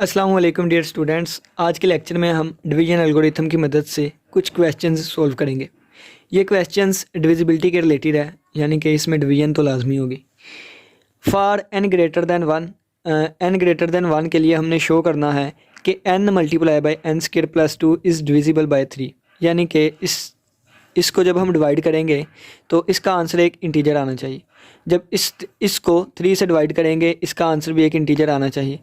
अस्सलाम वालेकुम dear students. आज के लेक्चर में हम डिवीजन एल्गोरिथम की मदद से कुछ क्वेश्चंस सॉल्व करेंगे। ये क्वेश्चंस डिविजिबिलिटी के रिलेटेड है, यानी कि इसमें डिवीजन तो लाजमी होगी। For n greater than one, n greater than one के लिए हमने शो करना है कि n multiply by n square plus two is divisible by 3, यानी कि इसको जब हम डिवाइड करेंगे तो इसका आंसर एक इंटीजर आना चाहिए। जब इसको 3 से डिवाइड करेंगे इसका आंसर भी एक इंटीजर आना चाहिए।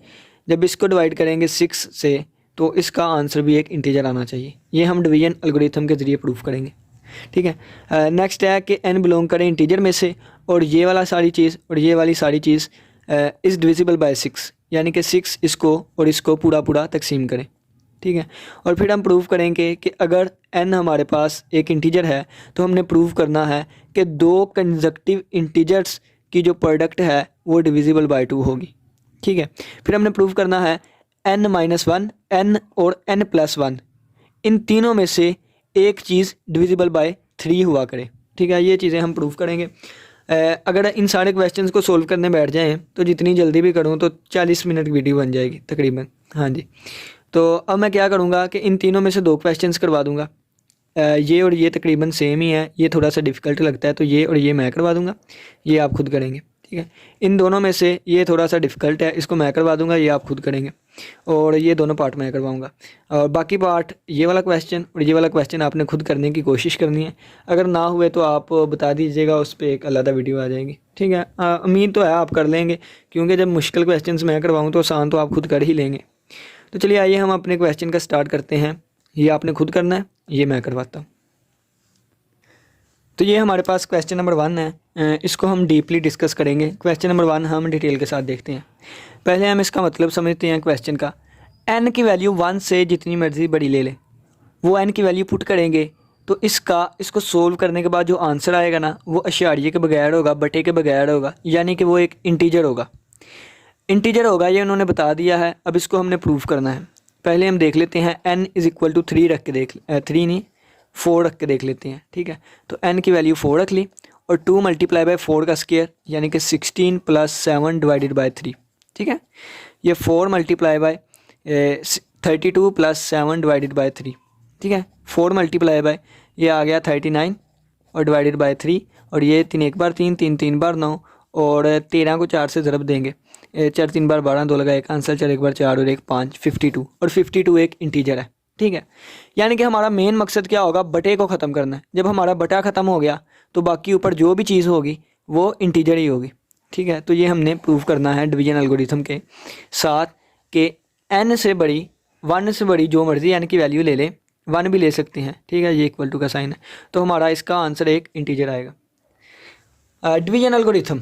जब इसको डिवाइड करेंगे 6 से तो इसका आंसर भी एक इंटीजर आना चाहिए। ये हम डिवीजन एल्गोरिथम के ज़रिए प्रूफ करेंगे। ठीक है। नेक्स्ट है कि n बिलोंग करें इंटीजर में से, और ये वाला सारी चीज़ और ये वाली सारी चीज़ इज़ डिविजिबल बाय 6, यानी कि 6 इसको और इसको पूरा पूरा तकसीम करें। ठीक है। और फिर हम प्रूव करेंगे कि अगर n हमारे पास एक इंटीजर है तो हमने प्रूव करना है कि दो कंजक्टिव इंटीजर्स की जो प्रोडक्ट है वो डिविजिबल बाय 2 होगी। ठीक है। फिर हमने प्रूव करना है n-1, n और n+1 इन तीनों में से एक चीज़ डिविजिबल बाय 3 हुआ करे। ठीक है। ये चीज़ें हम प्रूव करेंगे। अगर इन सारे क्वेश्चंस को सोल्व करने बैठ जाएं तो जितनी जल्दी भी करूं तो 40 मिनट वीडियो बन जाएगी तकरीबन। हाँ जी। तो अब मैं क्या करूँगा कि इन तीनों में से 2 क्वेश्चंस करवा दूँगा। ये और ये तकरीबन सेम ही है, ये थोड़ा सा डिफ़िकल्ट लगता है तो ये और ये मैं करवा दूँगा, ये आप खुद करेंगे। ठीक है। इन दोनों में से ये थोड़ा सा डिफ़िकल्ट है, इसको मैं करवा दूँगा, ये आप खुद करेंगे, और ये दोनों पार्ट मैं करवाऊँगा। और बाकी पार्ट ये वाला क्वेश्चन और ये वाला क्वेश्चन आपने खुद करने की कोशिश करनी है। अगर ना हुए तो आप बता दीजिएगा, उस पर एक अलग वीडियो आ जाएगी। ठीक है। उम्मीद तो है आप कर लेंगे, क्योंकि जब मुश्किल क्वेश्चन मैं करवाऊँ तो आसान तो आप खुद कर ही लेंगे। तो चलिए आइए हम अपने क्वेश्चन का स्टार्ट करते हैं। ये आपने खुद करना है, ये मैं करवाता हूँ। तो ये हमारे पास क्वेश्चन नंबर 1 है, इसको हम डीपली डिस्कस करेंगे। क्वेश्चन नंबर 1 हम डिटेल के साथ देखते हैं। पहले हम इसका मतलब समझते हैं क्वेश्चन का। n की वैल्यू 1 से जितनी मर्ज़ी बड़ी ले लें, वो n की वैल्यू पुट करेंगे तो इसको सोल्व करने के बाद जो आंसर आएगा ना वो अशारिये के बगैर होगा, बटे के बगैर होगा, यानी कि वो एक इंटीजर होगा। इंटीजर होगा, ये उन्होंने बता दिया है। अब इसको हमने प्रूफ करना है। पहले हम देख लेते हैं n=3 रख के 3 नहीं 4 रख के देख लेते हैं। ठीक है। तो n की वैल्यू 4 रख ली और 2 मल्टीप्लाई बाय 4 का स्क्वायर, यानी कि 16 + 7 डिवाइडेड बाय 3। ठीक है। ये 4 मल्टीप्लाई बाय 32 + 7 डिवाइडेड बाय 3। ठीक है। 4 मल्टीप्लाई बाय ये आ गया 39 और डिवाइडेड बाय 3, और ये 3 एक बार 3, 3 3 बार 9, और 13 को 4 से ज़रब देंगे, 4 3 बार 12, 2 लगा 1 आंसर, 4 एक बार 4 और 1 5, 52। और 52 एक इंटीजर है। ठीक है। यानी कि हमारा मेन मकसद क्या होगा, बटे को ख़त्म करना है। जब हमारा बटा ख़त्म हो गया तो बाकी ऊपर जो भी चीज़ होगी वो इंटीजर ही होगी। ठीक है। तो ये हमने प्रूव करना है डिवीजन एल्गोरिथम के साथ कि n से बड़ी 1 से बड़ी जो मर्ज़ी n की वैल्यू ले लें, 1 भी ले सकते हैं। ठीक है। ये इक्वल टू का साइन है, तो हमारा इसका आंसर एक इंटीजर आएगा। डिवीजन एल्गोरिथम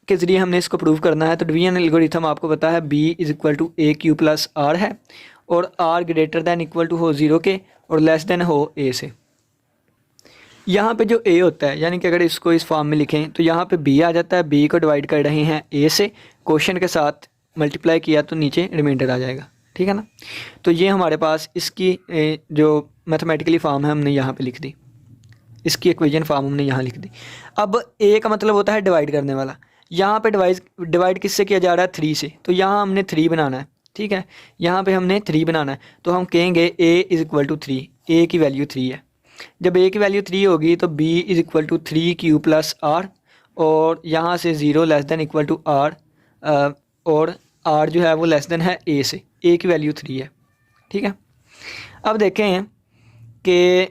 के ज़रिए हमने इसको प्रूव करना है। तो डिवीजन एल्गोरिथम आपको पता है B=AQ + R है, और R greater than equal to हो 0 के और लेस दैन हो A से। यहाँ पे जो A होता है, यानी कि अगर इसको इस फॉर्म में लिखें तो यहाँ पे B आ जाता है। B को डिवाइड कर रहे हैं A से, क्वेश्चन के साथ मल्टीप्लाई किया तो नीचे रिमाइंडर आ जाएगा। ठीक है ना। तो ये हमारे पास इसकी जो मैथमेटिकली फॉर्म है हमने यहाँ पे लिख दी, इसकी इक्वेशन फॉर्म हमने यहाँ लिख दी। अब A का मतलब होता है डिवाइड करने वाला। यहाँ पे डिवाइड किससे किया जा रहा है, 3 से, तो यहाँ हमने 3 बनाना है। ठीक है। यहाँ पे हमने 3 बनाना है, तो हम कहेंगे A=3, A की वैल्यू 3 है। जब A की वैल्यू 3 होगी तो B=3Q + R, और यहाँ से 0 less than equal to R, और R जो है वो लेस दैन है A से। A की वैल्यू 3 है। ठीक है। अब देखें कि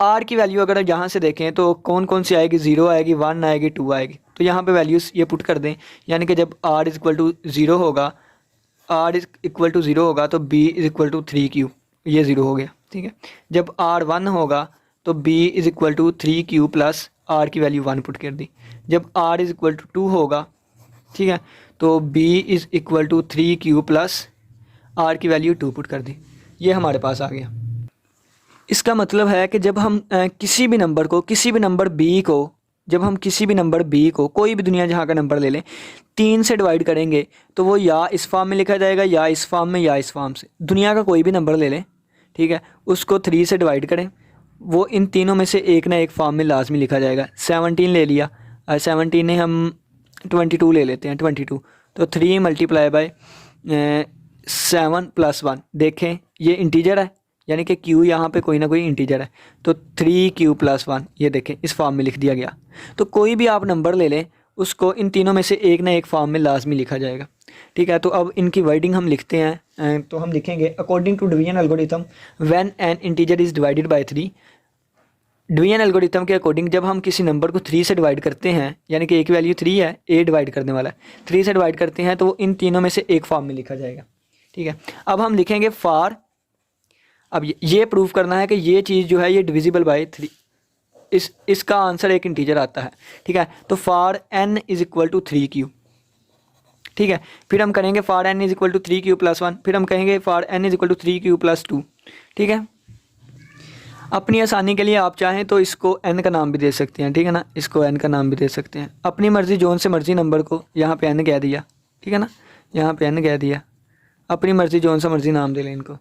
R की वैल्यू अगर यहाँ से देखें तो कौन कौन सी आएगी, 0 आएगी, 1 आएगी, 2 आएगी। तो यहाँ पे वैल्यूज़ ये पुट कर दें, यानी कि जब R=0 होगा, R=0 होगा तो B=3Q, ये 0 हो गया। ठीक है। जब R 1 होगा तो B=3Q + R की वैल्यू 1 पुट कर दी। जब R=2 होगा, ठीक है, तो B=3Q + R की वैल्यू 2 पुट कर दी। ये हमारे पास आ गया। इसका मतलब है कि जब हम किसी भी नंबर B को कोई भी दुनिया जहाँ का नंबर ले लें, 3 से डिवाइड करेंगे तो वो या इस फॉर्म में लिखा जाएगा, या इस फॉर्म में, या इस फॉर्म से। दुनिया का कोई भी नंबर ले लें, ठीक है, उसको 3 से डिवाइड करें, वो इन तीनों में से एक ना एक फॉर्म में लाजमी लिखा जाएगा। 17 ले लिया, 17 ने हम 22 ले लेते हैं, 22, तो 3 मल्टीप्लाई बाय 7 + 1। देखें ये इंटीजर है, यानी कि q यहाँ पे कोई ना कोई इंटीजर है, तो 3q + 1 ये देखें इस फॉर्म में लिख दिया गया। तो कोई भी आप नंबर ले लें उसको इन तीनों में से एक ना एक फॉर्म में लाजमी लिखा जाएगा। ठीक है, तो अब इनकी वर्डिंग हम लिखते हैं। तो हम लिखेंगे according to division algorithm when n integer is divided by 3। Division algorithm के अकॉर्डिंग जब हम किसी नंबर को 3 से डिवाइड करते हैं, यानी कि एक वैल्यू 3 है, ए डिवाइड करने वाला है, 3 से डिवाइड करते हैं तो वो इन तीनों में से एक फॉर्म में लिखा जाएगा। ठीक है, अब हम लिखेंगे फॉर, अब ये प्रूव करना है कि ये चीज़ जो है ये डिविजिबल बाय 3, इसका आंसर एक इंटीजर आता है। ठीक है, तो फॉर n = 3q। ठीक है, फिर हम करेंगे फॉर n = 3q + 1, फिर हम कहेंगे फॉर n = 3q + 2। ठीक है, अपनी आसानी के लिए आप चाहें तो इसको n का नाम भी दे सकते हैं। ठीक है ना, इसको n का नाम भी दे सकते हैं, अपनी मर्ज़ी जोन से मर्ज़ी नंबर को यहाँ पे n कह दिया। ठीक है ना, यहाँ पे n कह दिया, अपनी मर्ज़ी जोन से मर्ज़ी नाम दे लें इनको।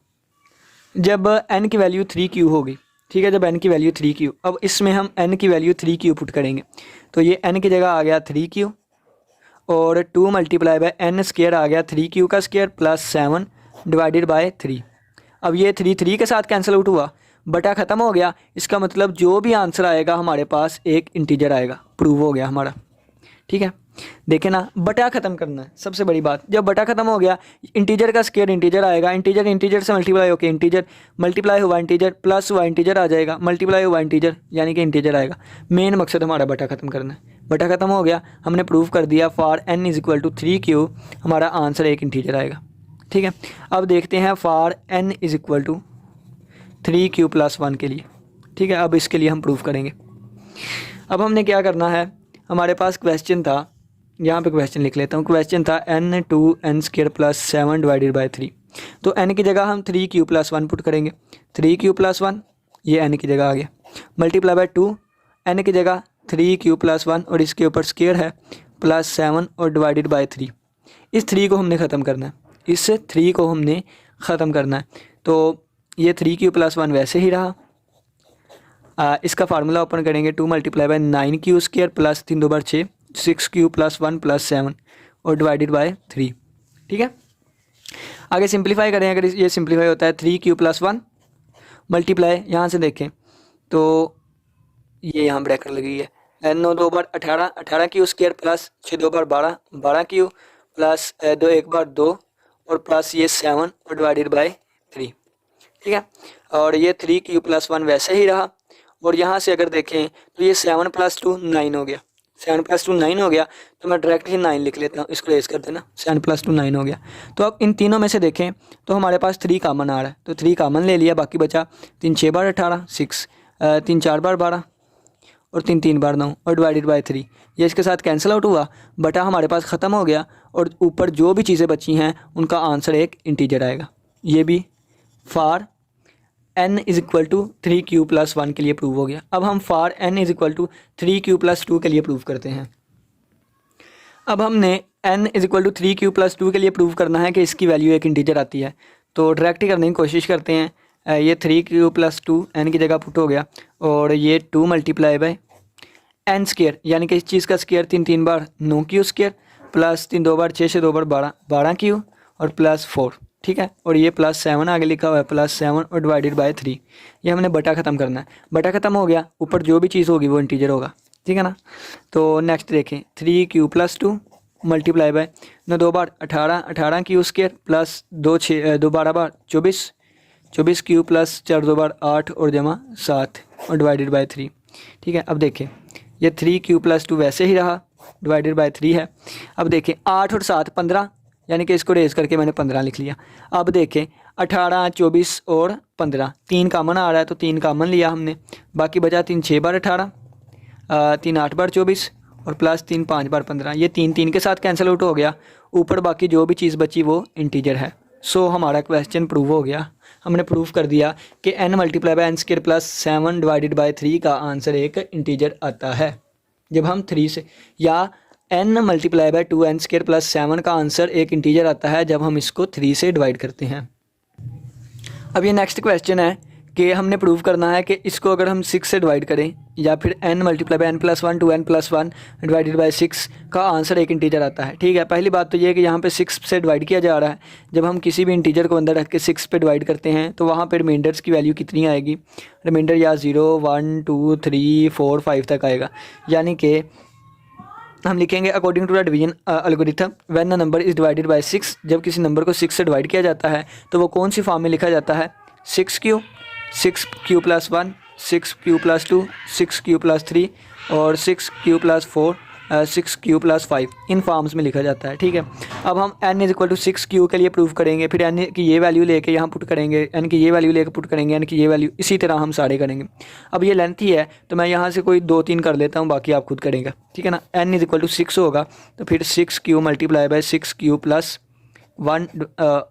जब n की वैल्यू 3q होगी, ठीक है, जब n की वैल्यू 3q, अब इसमें हम n की वैल्यू 3q पुट करेंगे, तो ये n की जगह आ गया 3q और 2 × n² आ गया 3q का स्क्वायर + 7 डिवाइडेड बाय 3। अब ये 3 के साथ कैंसिल आउट हुआ, बटा ख़त्म हो गया। इसका मतलब जो भी आंसर आएगा हमारे पास एक इंटीजर आएगा, प्रूव हो गया हमारा। ठीक है, देखें ना, बटा ख़त्म करना है सबसे बड़ी बात। जब बटा ख़त्म हो गया, इंटीजर का स्क्वायर इंटीजर आएगा, इंटीजर इंटीजर से मल्टीप्लाई होकर इंटीजर, मल्टीप्लाई हुआ इंटीजर प्लस हुआ इंटीजर आ जाएगा, मल्टीप्लाई हुआ इंटीजर यानी कि इंटीजर आएगा। मेन मकसद हमारा बटा ख़त्म करना है। बटा ख़त्म हो गया, हमने प्रूव कर दिया फॉर n = 3q, हमारा आंसर एक इंटीजर आएगा। ठीक है, अब देखते हैं फॉर n = 3q + 1 के लिए। ठीक है, अब इसके लिए हम प्रूव करेंगे। अब हमने क्या करना है, हमारे पास क्वेश्चन था, यहाँ पे क्वेश्चन लिख लेता हूँ। क्वेश्चन था n 2n² + 7 डिवाइडेड बाय 3। तो n की जगह हम 3q + 1 पुट करेंगे, 3q + 1 ये n की जगह आ गया, मल्टीप्लाई बाय 2, n की जगह 3q + 1 और इसके ऊपर स्क्वायर है +7 और डिवाइडेड बाय 3। इस 3 को हमने ख़त्म करना है, इस 3 को हमने ख़त्म करना है। तो ये 3q + 1 वैसे ही रहा। इसका फार्मूला ओपन करेंगे, 2 × 9q² + 3 2 = 6, 6q + 1 + 7 और डिवाइडेड बाय 3। ठीक है, आगे सिंप्लीफाई करें, अगर ये सिंप्लीफाई होता है 3q + 1 मल्टीप्लाई, यहाँ से देखें तो ये यहाँ ब्रैकेट लगी है, 9 2 = 18, 18q² + 6 2 = 12, 12q + 2 1 = 2 और प्लस ये 7 और डिवाइडेड बाय 3। ठीक है, और ये 3q + 1 वैसे ही रहा। और यहाँ से अगर देखें तो ये 7 + 2 9 हो गया, 7 + 2 9 हो गया, तो मैं डायरेक्ट ही 9 लिख लेता हूँ, इसको रेस कर देना, 7 + 2 9 हो गया। तो अब इन तीनों में से देखें तो हमारे पास 3 कॉमन आ रहा है, तो 3 कॉमन ले लिया, बाकी बचा 3 6 × 18 6, 3 4 × 12 और 3 3 × 9 और डिवाइडेड बाय 3। ये इसके साथ कैंसिल आउट हुआ, बटा हमारे पास ख़त्म हो गया और ऊपर जो भी चीज़ें बची हैं उनका आंसर एक इंटीजर आएगा। ये भी फॉर n = 3q + 1 के लिए प्रूव हो गया। अब हम फॉर n = 3q + 2 के लिए प्रूव करते हैं। अब हमने n = 3q + 2 के लिए प्रूव करना है कि इसकी वैल्यू एक इंटीजर आती है, तो डायरेक्ट ही करने की कोशिश करते हैं। ये 3q + 2 n की जगह पुट हो गया और ये 2 × n² यानी कि इस चीज़ का स्क्वायर 3 3 बार 9q² + 3 2 = 6 6 2 = 12 12q और +4। ठीक है, और ये +7 आगे लिखा हुआ है, +7 और डिवाइडेड बाय 3। ये हमने बटा ख़त्म करना है, बटा ख़त्म हो गया, ऊपर जो भी चीज़ होगी वो इंटीजर होगा। ठीक है ना, तो नेक्स्ट देखें 3q + 2 multiply by 9 2 = 18, 18q² + 2 6 2 12 bar 24, 24q + 4 2 = 8 और जमा 7 और डिवाइडेड बाय 3। ठीक है, अब देखें ये 3q + 2 वैसे ही रहा, डिवाइडेड बाय 3 है। अब देखें 8 और 7 15, यानी कि इसको रेज करके मैंने 15 लिख लिया। अब देखें 18 24 और 15, 3 कॉमन आ रहा है तो 3 कॉमन लिया हमने, बाकी बचा 3 6 × 18, 3 8 × 24 और +3 5 × 15। ये 3 3 के साथ कैंसिल आउट हो गया, ऊपर बाकी जो भी चीज़ बची वो इंटीजर है। सो हमारा क्वेश्चन प्रूव हो गया, हमने प्रूव कर दिया कि n × n² + 7 डिवाइडेड बाय 3 का आंसर एक इंटीजर आता है। जब हम 3 से, या n × 2n² + 7 का आंसर एक इंटीजर आता है जब हम इसको 3 से डिवाइड करते हैं। अब ये नेक्स्ट क्वेश्चन है कि हमने प्रूव करना है कि इसको अगर हम 6 से डिवाइड करें या फिर n multiply by n+1 two n+1 divided by 6 का आंसर एक इंटीजर आता है। ठीक है, पहली बात तो ये है कि यहाँ पे 6 से डिवाइड किया जा रहा है। जब हम किसी भी इंटीजर को अंदर रख के 6 पे डिवाइड करते हैं तो वहाँ पे रिमाइंडर्स की वैल्यू कितनी आएगी, रिमाइंडर या 0 1 2 3 4 5 तक आएगा। यानी कि हम लिखेंगे according to the division algorithm when a number is divided by 6, जब किसी नंबर को 6 से डिवाइड किया जाता है तो वो कौन सी फॉर्म में लिखा जाता है, 6q, 6q+1, 6q+2, 6q+3 और 6q+4, 6q+5 इन फॉर्म्स में लिखा जाता है। ठीक है, अब हम n=6q के लिए प्रूव करेंगे, फिर n की ये वैल्यू लेके यहाँ पुट करेंगे, n की ये वैल्यू लेके पुट करेंगे, n की ये वैल्यू, इसी तरह हम सारे करेंगे। अब ये लेंथी है तो मैं यहाँ से कोई 2-3 कर लेता हूँ, बाकी आप खुद करेंगे। ठीक है ना, n=6 होगा तो फिर 6q मल्टीप्लाई बाय 6q+1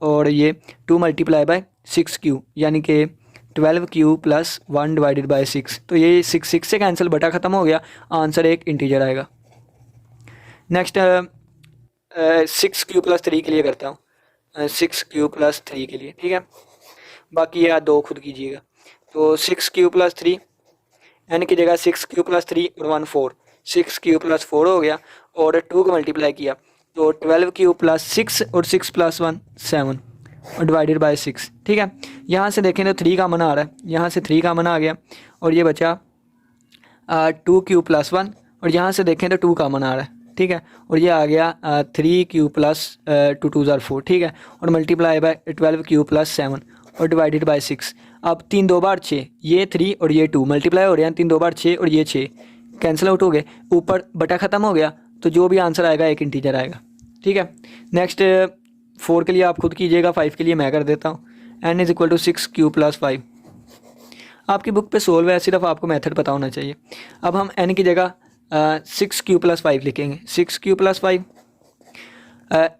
और ये 2 मल्टीप्लाई बाय 6q यानी कि 12q+1 डिवाइडेड बाय 6। तो ये 6 से कैंसिल, बटा ख़त्म हो गया, आंसर एक इंटीजर आएगा। नेक्स्ट 6q+3 के लिए करता हूँ, 6q+3 के लिए। ठीक है, बाकी ये 2 खुद कीजिएगा। तो 6q+3, n की जगह 6q+3 और 1 4, 6q+4 हो गया और 2 को मल्टीप्लाई किया तो 12q+6 और 6+1 7 और डिवाइडेड बाय 6। ठीक है, यहाँ से देखें तो 3 कॉमन आ रहा है, यहाँ से 3 कॉमन आ गया और ये बचा 2q+1 और यहाँ से देखें तो 2 कॉमन आ रहा है। ठीक है, और ये आ गया 3q+2 2 ज़ार 4। ठीक है, और मल्टीप्लाई बाय 12q+7 और डिवाइडेड बाय 6। अब 3 2 बार 6, ये 3 और ये 2 मल्टीप्लाई हो रहे हैं, 3 2 बार 6 और ये 6 कैंसिल आउट हो गए, ऊपर बटा ख़त्म हो गया, तो जो भी आंसर आएगा एक इंटीजर आएगा। ठीक है, नेक्स्ट 4 के लिए आप खुद कीजिएगा, 5 के लिए मैं कर देता हूँ। n=6q+5 आपकी बुक पे सोल्व है, सिर्फ आपको मेथड पता होना चाहिए। अब हम n की जगह 6q+5 लिखेंगे, 6q+5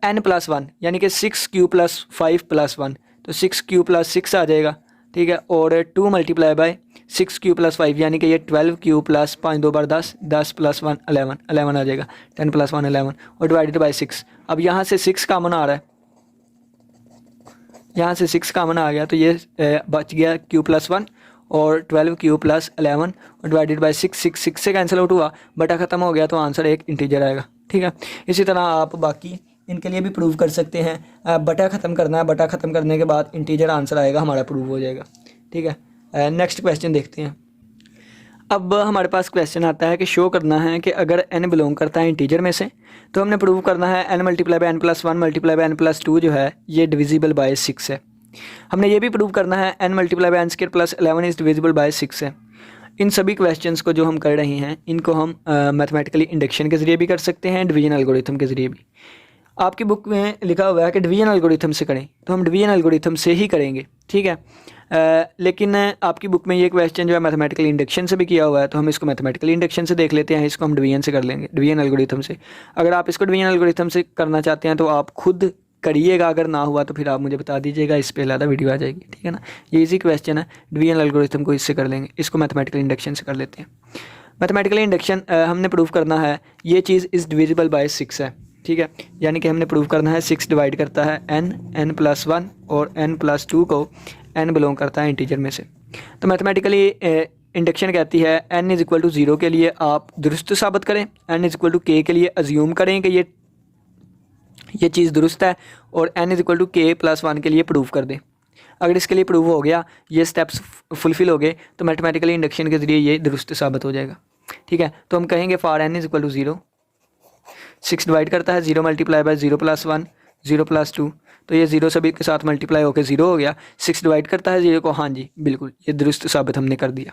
n+1 यानी कि 6q+5+1 तो 6q+6 आ जाएगा। ठीक है, और 2 मल्टीप्लाई बाय 6q+5 यानी कि ये 12q+5 2 बार 10, 10+1 11, 11 आ जाएगा, 10+1 11 और डिवाइडेड बाय 6। अब यहाँ से 6 कॉमन आ रहा है, यहाँ से 6 कॉमन आ गया तो ये बच गया q+1 और 12q+11 और डिवाइडेड बाय 6, 6 से कैंसिल आउट हुआ, बटा ख़त्म हो गया, तो आंसर एक इंटीजर आएगा। ठीक है, इसी तरह आप बाकी इनके लिए भी प्रूव कर सकते हैं। बटा ख़त्म करना है, बटा ख़त्म करने के बाद इंटीजर आंसर आएगा, हमारा प्रूव हो जाएगा। ठीक है, नेक्स्ट क्वेश्चन देखते हैं। अब हमारे पास क्वेश्चन आता है कि शो करना है कि अगर n बिलोंग करता है इंटीजर में से, तो हमने प्रूव करना है n multiply by n+1 multiply by n+2 जो है ये डिविजिबल बाय 6 है। हमने ये भी प्रूव करना है n multiply bye n² + 11 is divisible by 6 है। इन सभी क्वेश्चंस को जो हम कर रहे हैं इनको हम मैथमेटिकली इंडक्शन के ज़रिए भी कर सकते हैं, डिवीजन एल्गोरिथम के ज़रिए भी। आपकी बुक में लिखा हुआ है कि डिवीजन एल्गोरिथम से करें, तो हम डिवीजन एल्गोरिथम से ही करेंगे। ठीक है, लेकिन आपकी बुक में ये क्वेश्चन जो है मैथमेटिकल इंडक्शन से भी किया हुआ है, तो हम इसको मैथमेटिकल इंडक्शन से देख लेते हैं, इसको हम डिवीजन से कर लेंगे, डिवीजन एल्गोरिथम से। अगर आप इसको डिवीजन एल्गोरिथम से करना चाहते हैं तो आप खुद करिएगा, अगर ना हुआ तो फिर आप मुझे बता दीजिएगा, इस पर अलग वीडियो आ जाएगी। ठीक है ना, ये इजी क्वेश्चन है, डिवीजन एल्गोरिथम को इससे कर लेंगे, इसको मैथमेटिकल इंडक्शन से कर लेते हैं। मैथमेटिकल इंडक्शन हमने प्रूव करना है ये चीज़ इज़ डिविजिबल बाय 6 है। ठीक है, यानी कि हमने प्रूव करना है 6 डिवाइड करता है n+1 और n+2 को n बिलोंग करता है इंटीजर में से। तो मैथमेटिकली इंडक्शन कहती है n=0 के लिए आप दुरुस्त साबित करें, n=k के लिए अज्यूम करें कि ये चीज़ दुरुस्त है, और n=k+1 के लिए प्रूव कर दें। अगर इसके लिए प्रूव हो गया, ये स्टेप्स फुलफिल हो गए, तो मैथमेटिकली इंडक्शन के ज़रिए ये दुरुस्त साबित हो जाएगा। ठीक है, तो हम कहेंगे फॉर n=0, 6 डिवाइड करता है 0 मल्टीप्लाई बाय 0+1 0+2, तो ये 0 सभी के साथ मल्टीप्लाई होकर 0 हो गया। 6 डिवाइड करता है 0 को, हाँ जी बिल्कुल, ये दुरुस्त साबित हमने कर दिया।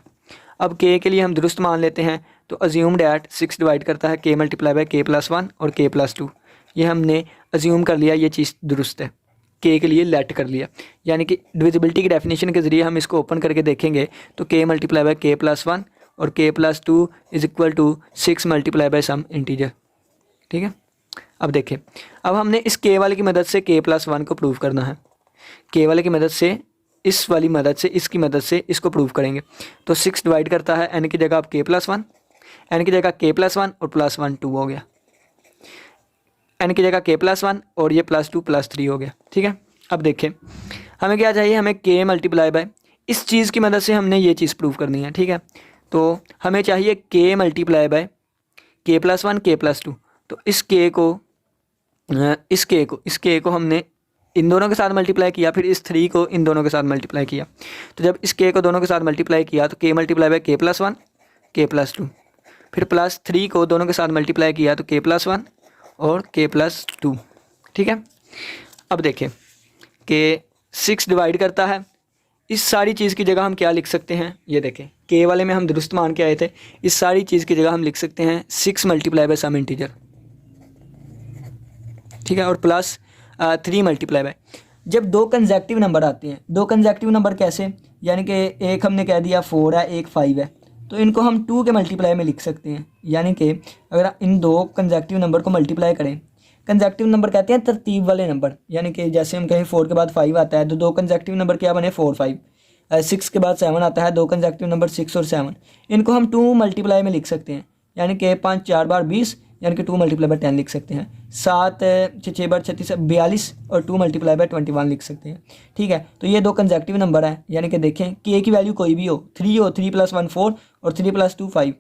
अब k के लिए हम दुरुस्त मान लेते हैं, तो अज्यूम डैट 6 डिवाइड करता है k मल्टीप्लाई बाय k+1 और k+2, ये हमने अज्यूम कर लिया, ये चीज़ दुरुस्त है, k के लिए लेट कर लिया। यानी कि डिविजिबिलिटी की डेफिनेशन के ज़रिए हम इसको ओपन करके देखेंगे तो k मल्टीप्लाई बाय k+1 और k+2 = 6 multiply by some integer. ठीक है, अब देखें, अब हमने इस k वाले की मदद से k+1 को प्रूव करना है, k वाले की मदद से, इस वाली मदद से, इसकी मदद से इसको प्रूव करेंगे। तो 6 डिवाइड करता है n की जगह अब k+1, n की जगह k+1 और +1 2 हो गया, n की जगह k+1 और ये +2 +3 हो गया। ठीक है, अब देखें हमें क्या चाहिए, हमें k मल्टीप्लाई बाय इस चीज़ की मदद से हमने ये चीज़ प्रूव करनी है, ठीक है। तो हमें चाहिए k multiply by k+1 k+2। तो इस k को हमने इन दोनों के साथ मल्टीप्लाई किया, फिर इस 3 को इन दोनों के साथ मल्टीप्लाई किया। तो जब इस k को दोनों के साथ मल्टीप्लाई किया तो k multiply by k+1 k+2, फिर +3 को दोनों के साथ मल्टीप्लाई किया तो k+1 और k+2, ठीक है। अब देखें कि 6 डिवाइड करता है, इस सारी चीज़ की जगह हम क्या लिख सकते हैं, ये देखें k वाले में हम दुरुस्त मान के आए थे, इस सारी चीज़ की जगह हम लिख सकते हैं 6 मल्टीप्लाई बाय सम इंटीजर, ठीक है, और +3 मल्टीप्लाई बाय। जब दो कंसेक्टिव नंबर आते हैं, दो कंसेक्टिव नंबर कैसे, यानी कि एक हमने कह दिया 4 है, एक 5 है, तो इनको हम 2 के मल्टीप्लाई में लिख सकते हैं। यानी कि अगर इन दो कंसेक्टिव नंबर को मल्टीप्लाई करें, कंसेक्टिव नंबर कहते हैं तरतीब वाले नंबर, यानी कि जैसे हम कहें 4 के बाद 5 आता है तो दो कंसेक्टिव नंबर क्या बने 4 5, 6 के बाद 7 आता है, दो कंसेक्टिव नंबर 6 और 7, इनको हम 2 मल्टीप्लाई में लिख सकते हैं। यानी कि 5 4 बार 20, यानी कि 2 मल्टीप्लाई बाय 10 लिख सकते हैं। 7 6 बार 36 42 और 2 मल्टीप्लाई बाय 21 लिख सकते हैं, ठीक है। तो ये दो कंसेक्टिव नंबर है, यानी कि देखें कि ए की वैल्यू कोई भी हो, 3 हो, 3 + 1 4 और 3 + 2 5,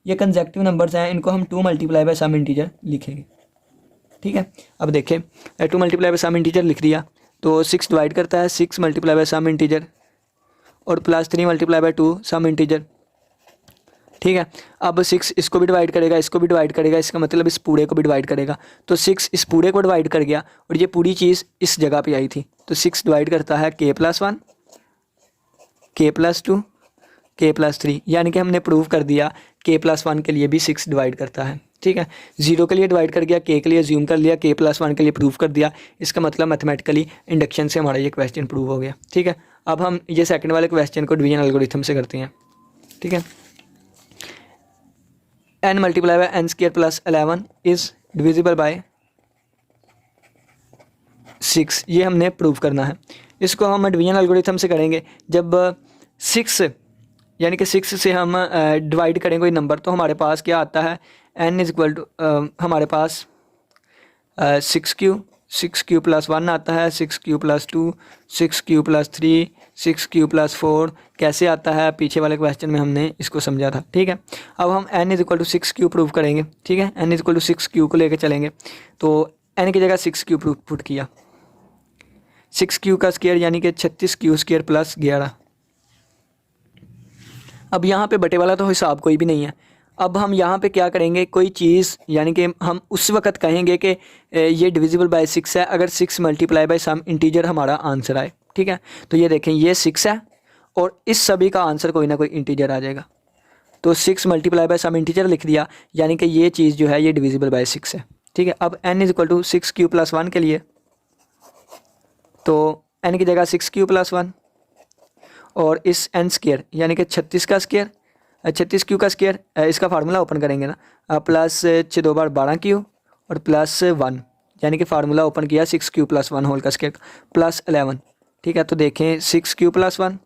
ये कंसेक्टिव नंबर्स हैं, इनको हम 2 मल्टीप्लाई बाय सम इंटीजर लिखेंगे, ठीक है। अब देखें 2 मल्टीप्लाई बाय सम इंटीजर लिख दिया तो 6 डिवाइड करता है 6 मल्टीप्लाई बाय सम इंटीजर और +3 मल्टीप्लाई बाय 2 सम इंटीजर, ठीक है। अब 6 इसको भी डिवाइड करेगा, इसको भी डिवाइड करेगा, इसका मतलब इस पूरे को भी डिवाइड करेगा। तो 6 इस पूरे को डिवाइड कर गया और ये पूरी चीज़ इस जगह पे आई थी। तो 6 डिवाइड करता है k+1 k+2 k+3, यानी कि हमने प्रूव कर दिया k+1 के लिए भी 6 डिवाइड करता है, ठीक है। 0 के लिए डिवाइड कर गया, k के लिए ज्यूम कर लिया, k+1 के लिए प्रूव कर दिया। इसका मतलब मैथमेटिकली इंडक्शन से हमारा ये क्वेश्चन प्रूव हो गया, ठीक है। अब हम ये सेकंड वाले क्वेश्चन को डिवीजन एल्गोरिथम से करते हैं, ठीक है। n multiply bye n² + 11 is divisible by 6, ये हमने प्रूव करना है। इसको हम डिवीजन एल्गोरिथम से करेंगे। जब 6 यानी कि 6 से हम डिवाइड करें कोई नंबर तो हमारे पास क्या आता है, n = हमारे पास 6q + 1 आता है, 6q + 2 6q + 3 6q + 4 कैसे आता है, पीछे वाले क्वेश्चन में हमने इसको समझा था, ठीक है। अब हम n = 6q प्रूव करेंगे, ठीक है। n = 6q को लेके चलेंगे तो n की जगह 6q पुट किया, 6q का स्क्वायर यानी कि 36q² + 11। अब यहाँ पे बटे वाला तो हिसाब कोई भी नहीं है। अब हम यहाँ पे क्या करेंगे, कोई चीज़ यानी कि हम उस वक़्त कहेंगे कि ये डिविजिबल बाय 6 है अगर 6 मल्टीप्लाई बाय सम इंटीजर हमारा आंसर आए, ठीक है। तो ये देखें ये 6 है और इस सभी का आंसर कोई ना कोई इंटीजर आ जाएगा। तो 6 मल्टीप्लाई बाय सम इंटीजर लिख दिया, यानी कि ये चीज़ जो है ये डिविजिबल बाय 6 है, ठीक है। अब n = 6q + 1 के लिए तो n की जगह 6q + 1 और इस n² यानी कि 36 का स्क्वायर 36q का स्क्वायर, इसका फार्मूला ओपन करेंगे ना, +6 2 बार 12q और +1, यानी कि फार्मूला ओपन किया 6q + 1 होल का स्क्वायर +11, ठीक है। तो देखें 6q + 1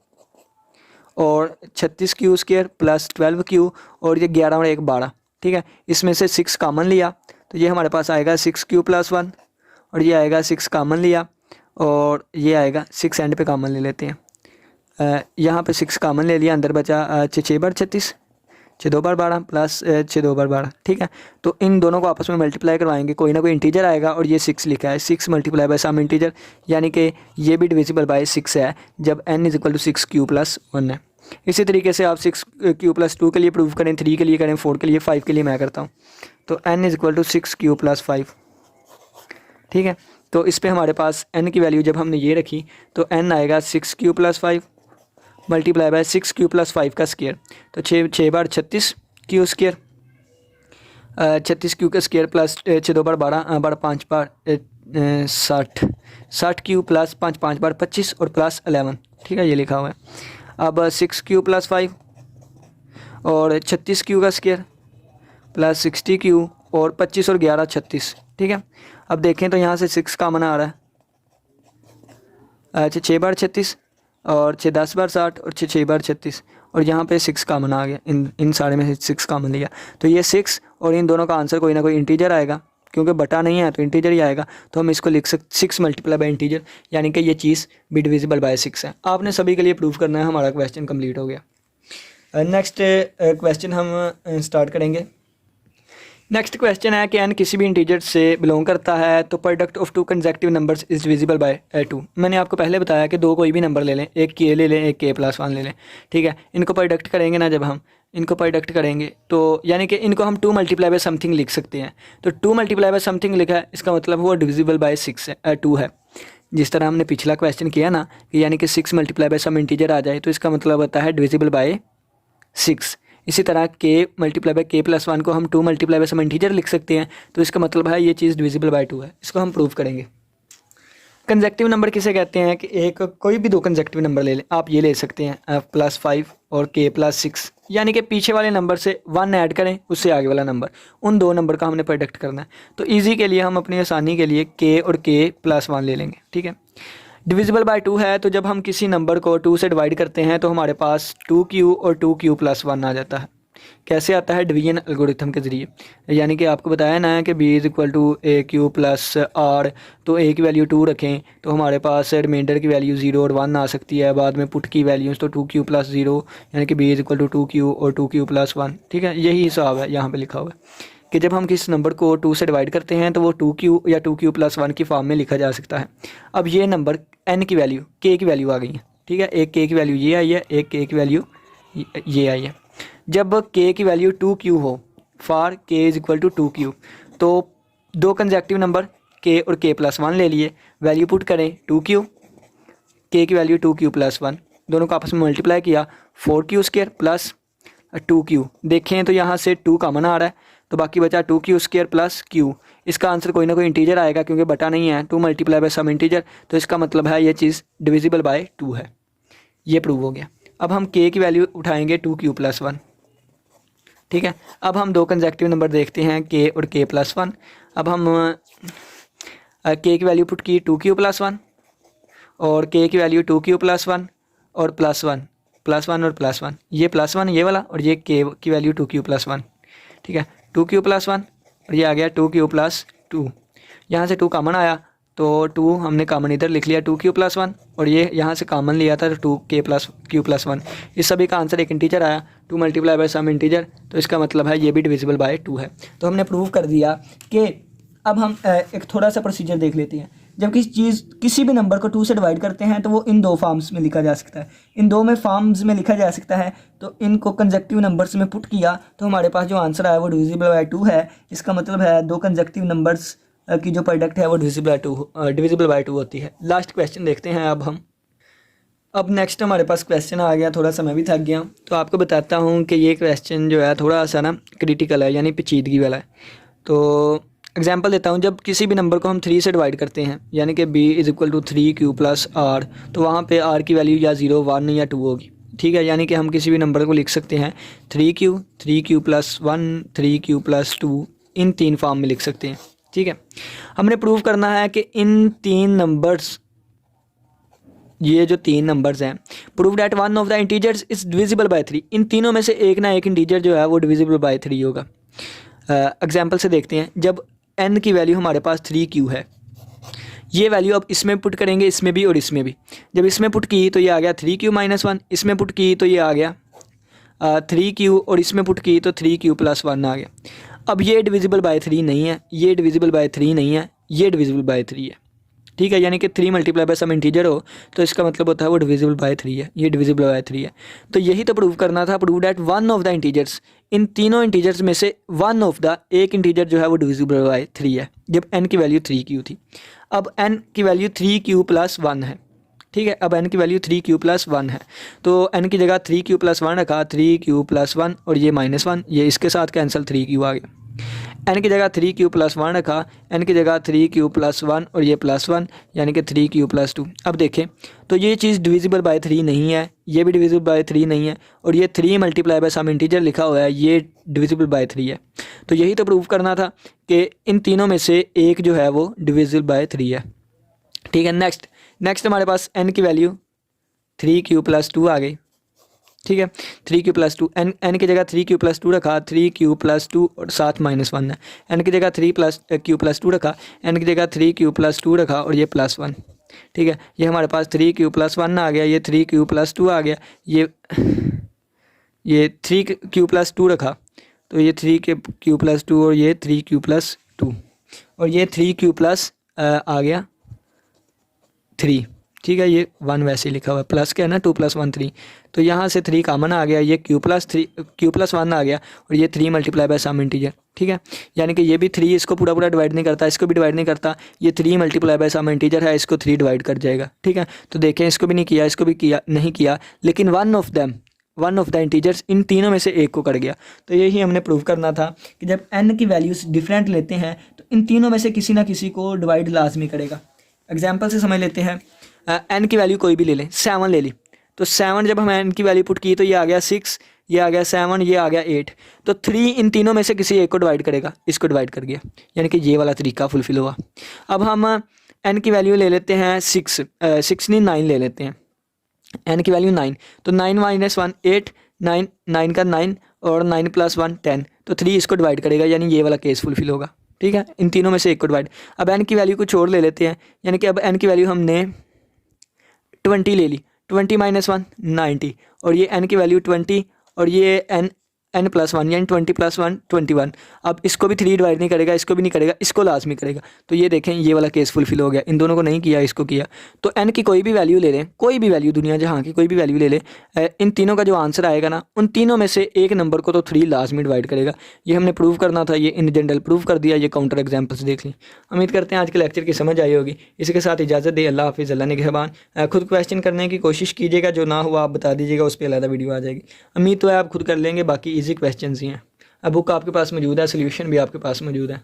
और 36q² + 12q और ये 11 और 1 12, ठीक है। इसमें से 6 कॉमन लिया तो ये हमारे पास आएगा 6q + 1 और ये आएगा 6 कॉमन लिया और ये आएगा 6 एंड पे कॉमन ले लेते हैं। यहाँ पे 6 कॉमन ले लिया, अंदर बचा 6 बार 36 6 2 बार 12 प्लस 6 2 बार 12, ठीक है। तो इन दोनों को आपस में मल्टीप्लाई करवाएंगे, कोई ना कोई इंटीजर आएगा और ये 6 लिखा है, 6 मल्टीप्लाई बाय सम इंटीजर, यानी कि ये भी डिविजिबल बाय 6 है जब n = 6q + 1 है। इसी तरीके से आप 6q + 2 के लिए प्रूव करें, 3 के लिए करें, 4 के लिए, 5 के लिए मैं करता हूँ। तो n = 6q + 5, ठीक है। तो इस पर हमारे पास n की वैल्यू जब हमने ये रखी तो n आएगा 6q + 5 मल्टीप्लाई बाय 6q + 5 का स्क्वायर। तो 6 बार 36q², 36q का स्क्वायर प्लस 6 2 बार 12 बार 5 बार 60q + 5 5 बार 25 और +11, ठीक है, ये लिखा हुआ है। अब 6q + 5 और 36q का स्क्वायर प्लस 60q और 25 और 11 36, ठीक है। अब देखें तो यहाँ से 6 कॉमन आ रहा है, अच्छा 6 बार 36 और 6 10 बार 60 और 6 बार 36 और यहाँ पे 6 कॉमन आ गया, इन सारे में से 6 कॉमन लिया तो ये 6 और इन दोनों का आंसर कोई ना कोई इंटीजर आएगा, क्योंकि बटा नहीं है तो इंटीजर ही आएगा, तो हम इसको लिख सकते 6 मल्टीप्लाई बाई इंटीजर, यानी कि ये चीज़ भी डिविजिबल बाय 6 है। आपने सभी के लिए प्रूव करना है। हमारा क्वेश्चन कंप्लीट हो गया। नेक्स्ट क्वेश्चन हम स्टार्ट करेंगे। नेक्स्ट क्वेश्चन है कि n किसी भी इंटीजर से बिलोंग करता है तो product of two consecutive numbers is divisible by 2। मैंने आपको पहले बताया कि दो कोई भी नंबर ले लें, एक k ले लें, एक k+1 ले लें, ठीक है। इनको प्रोडक्ट करेंगे ना, जब हम इनको प्रोडक्ट करेंगे तो यानी कि इनको हम 2 मल्टीप्लाई बाय समथिंग लिख सकते हैं। तो 2 मल्टीप्लाई बाय समथिंग लिखा है, इसका मतलब वो डिविजिबल बाय 6 है, 2 है। जिस तरह हमने पिछला क्वेश्चन किया ना कि यानी कि 6 मल्टीप्लाई बाय सम इंटीजर आ जाए तो इसका मतलब होता है डिविजिबल बाय 6। इसी तरह k मल्टीप्लाई बाय k+1 को हम 2 मल्टीप्लाई बाय सम इंटीजर लिख सकते हैं, तो इसका मतलब है ये चीज़ डिविजिबल बाय 2 है। इसको हम प्रूव करेंगे। कंसेक्टिव नंबर किसे कहते हैं कि एक कोई भी दो कंसेक्टिव नंबर ले लें, आप ये ले सकते हैं f+5 और k+6, यानी कि पीछे वाले नंबर से 1 ऐड करें, उससे आगे वाला नंबर, उन दो नंबर का हमने प्रोडक्ट करना है। तो इजी के लिए हम अपनी आसानी के लिए k और k+1 ले लेंगे, ठीक है। डिविजिबल बाय 2 है, तो जब हम किसी नंबर को 2 से डिवाइड करते हैं तो हमारे पास 2q और 2q+1 आ जाता है। कैसे आता है? डिवीजन एल्गोरिथम के ज़रिए, यानी कि आपको बताया ना कि b = aq + r, तो a की वैल्यू 2 रखें तो हमारे पास रिमाइंडर की वैल्यू 0 और 1 आ सकती है। बाद में पुट की वैल्यूज़ तो 2q + 0, यानी कि b = 2q और 2q+1, ठीक है। यही हिसाब है यहाँ पे लिखा हुआ है कि जब हम किस नंबर को 2 से डिवाइड करते हैं तो वो 2q या 2q+1 की फॉर्म में लिखा जा सकता है। अब ये नंबर n की वैल्यू, k की वैल्यू आ गई है, ठीक है। एक k की वैल्यू ये आई है, एक k की वैल्यू ये आई है। जब k की वैल्यू 2q हो, फॉर k = 2q, तो दो कंसेक्टिव नंबर k और k+1 ले लिए, वैल्यू पुट करें 2q, k की वैल्यू 2q+1, दोनों को आपस में मल्टीप्लाई किया 4q² + 2q। देखें तो यहाँ से 2 कॉमन आ रहा है, तो बाकी बचा 2q² + q। इसका आंसर कोई ना कोई इंटीजर आएगा क्योंकि बटा नहीं है, 2 मल्टीप्लाई बाय सम इंटीजर, तो इसका मतलब है ये चीज़ डिविजिबल बाय 2 है। ये प्रूव हो गया। अब हम k की वैल्यू उठाएंगे 2q+1, ठीक है। अब हम दो कंसेक्टिव नंबर देखते हैं k और k+1। अब हम k की वैल्यू पुट की 2q+1 और k की वैल्यू 2q+1 और +1 और +1, ये +1 ये वाला, और ये k की वैल्यू 2q+1, ठीक है। 2q+1 और ये आ गया 2q+2। यहाँ से 2 कॉमन आया तो 2 हमने कॉमन इधर लिख लिया 2q+1, और ये यहाँ से कॉमन लिया था तो 2k+q+1। इस सभी का आंसर एक इंटीजर आया, 2 मल्टीप्लाई बाय सम इंटीजर, तो इसका मतलब है ये भी डिविजिबल बाय 2 है। तो हमने प्रूव कर दिया कि अब हम एक थोड़ा सा प्रोसीजर देख लेते हैं। जब किसी भी नंबर को 2 से डिवाइड करते हैं तो वो इन दो फॉर्म्स में लिखा जा सकता है, इन दो में फॉर्म्स में लिखा जा सकता है। तो इनको कंसेक्टिव नंबर्स में पुट किया तो हमारे पास जो आंसर आया वो डिविजिबल बाय 2 है। इसका मतलब है दो कंसेक्टिव नंबर्स की जो प्रोडक्ट है वो डिविजिबल बाय 2 होती है। लास्ट क्वेश्चन देखते हैं अब हम। अब नेक्स्ट हमारे पास क्वेश्चन आ गया, थोड़ा सा मैं भी थक गया, तो आपको बताता हूँ कि ये क्वेश्चन जो है थोड़ा सा ना क्रिटिकल है, यानी पेचीदगी वाला है। तो एग्जांपल देता हूँ, जब किसी भी नंबर को हम 3 से डिवाइड करते हैं, यानी कि b = 3q + r, तो वहाँ पे r की वैल्यू या 0, 1 या 2 होगी, ठीक है। यानी कि हम किसी भी नंबर को लिख सकते हैं 3q + 1, 3q + 2, इन 3 फॉर्म में लिख सकते हैं, ठीक है। हमने प्रूव करना है कि इन 3 नंबर्स, ये जो 3 नंबर्स हैं, prove that one of the integers is divisible bye 3, इन तीनों में से एक ना एक इंटीजर जो है वो डिविजिबल बाय 3 होगा। एग्जांपल से देखते हैं, जब n की वैल्यू हमारे पास 3q है, ये वैल्यू अब इसमें पुट करेंगे, इसमें भी और इसमें भी। जब इसमें पुट की तो ये आ गया 3q - 1, इसमें पुट की तो ये आ गया 3q, और इसमें पुट की तो 3q+1 आ गया। अब ये डिविजिबल बाय 3 नहीं है, ये डिविजिबल बाय 3 नहीं है, ये डिविजिबल बाय 3 है, ठीक है। यानी कि 3 मल्टीप्लाई बाय सम इंटीजर हो तो इसका मतलब होता है वो डिविजिबल बाय 3 है, ये डिविजिबल बाय 3 है। तो यही तो प्रूव करना था, prove that one of the integers, इन तीनों इंटीजर्स में से वन ऑफ द, एक इंटीजर जो है वो डिविजिबल बाय 3 है, जब n की वैल्यू 3q थी। अब n की वैल्यू 3q+1 है, ठीक है। अब n की वैल्यू 3q+1 है, तो n की जगह 3q+1 रखा, 3q+1 और ये -1, ये इसके साथ कैंसिल, 3q आ गया। n की जगह 3q+1 रखा, n की जगह 3q+1 और ये +1, यानी कि 3q+2। अब देखें तो ये चीज़ डिविजिबल बाय 3 नहीं है, ये भी डिविजिबल बाय 3 नहीं है, और ये 3 मल्टीप्लाई बाय सम इंटीजर लिखा हुआ है, ये डिविजिबल बाय 3 है। तो यही तो प्रूव करना था कि इन तीनों में से एक जो है वो डिविजिबल बाय 3 है, ठीक है। नेक्स्ट हमारे पास n की वैल्यू 3q+2 आ गई, ठीक है। 3q+2 n की जगह 3q+2 रखा, 3q+2 और साथ -1 है। n की जगह 3q+2 रखा, n की जगह 3q+2 रखा और ये +1। ठीक है, ये हमारे पास 3q+1 आ गया, ये 3q+2 आ गया, ये 3q+2 रखा तो ये 3q+2 और ये 3q+2 और ये 3q+ आ गया 3। ठीक है, ये 1 वैसे ही लिखा हुआ है, प्लस क्या है ना, 2 + 1 3। तो यहाँ से 3 कॉमन आ गया, ये q+1 आ गया और ये 3 × सम इंटीजर। ठीक है, यानी कि ये भी 3 इसको पूरा पूरा डिवाइड नहीं करता, इसको भी डिवाइड नहीं करता, ये 3 × सम इंटीजर है, इसको 3 डिवाइड कर जाएगा। ठीक है, तो देखें इसको भी नहीं किया, इसको भी किया नहीं किया, लेकिन वन ऑफ द इंटीजर्स इन तीनों में से एक को कर गया। तो यही हमने प्रूव करना था कि जब n की वैल्यूज़ डिफरेंट लेते हैं तो इन तीनों में से किसी ना किसी को डिवाइड लाजमी करेगा। एग्जाम्पल से समझ लेते हैं, n की वैल्यू कोई भी ले लें, 7 ले ली, तो 7 जब हम n की वैल्यू पुट की तो ये आ गया 6, ये आ गया 7, ये आ गया 8। तो 3 इन तीनों में से किसी एक को डिवाइड करेगा, इसको डिवाइड कर गया, यानी कि ये वाला तरीका फुलफिल हुआ। अब हम n की वैल्यू ले लेते हैं 6 नहीं 9 ले लेते हैं, n की वैल्यू 9, तो 9 - 1 8, 9 का 9 और 9 + 1 10, तो 3 इसको डिवाइड करेगा, यानी ये वाला केस फुलफिल होगा। ठीक है, इन तीनों में से एक को डिवाइड। अब n की वैल्यू कुछ और ले लेते हैं, यानी कि अब n की वैल्यू हमने 20 ले ली, 20 - 1 90 और ये n की वैल्यू 20 और ये n +1 यानी 20 + 1 21। अब इसको भी 3 डिवाइड नहीं करेगा, इसको भी नहीं करेगा, इसको लाजमी करेगा। तो ये देखें ये वाला केस फुलफिल हो गया, इन दोनों को नहीं किया, इसको किया। तो n की कोई भी वैल्यू ले लें, कोई भी वैल्यू दुनिया जहाँ की कोई भी वैल्यू ले लें, इन तीनों का जो आंसर आएगा ना, उन तीनों में से एक नंबर को तो 3 लाजमी डिवाइड करेगा। ये हमने प्रूव करना था, ये इन जनरल प्रूव कर दिया, ये काउंटर एग्जाम्पल्स देख ली। उम्मीद करते हैं आज के लेक्चर की समझ आई होगी। इसी के साथ इजाज़त दे, अल्लाह हाफिज़, अल्लाह निगहबान। खुद क्वेश्चन करने की कोशिश कीजिएगा, जो ना हुआ आप बता दीजिएगा, उस पर अलग वीडियो आ जाएगी। उम्मीद तो है आप खुद कर लेंगे, बाकी ईजी क्वेश्चन ही हैं। अब बुक आपके पास मौजूद है, सोल्यूशन भी आपके पास मौजूद है।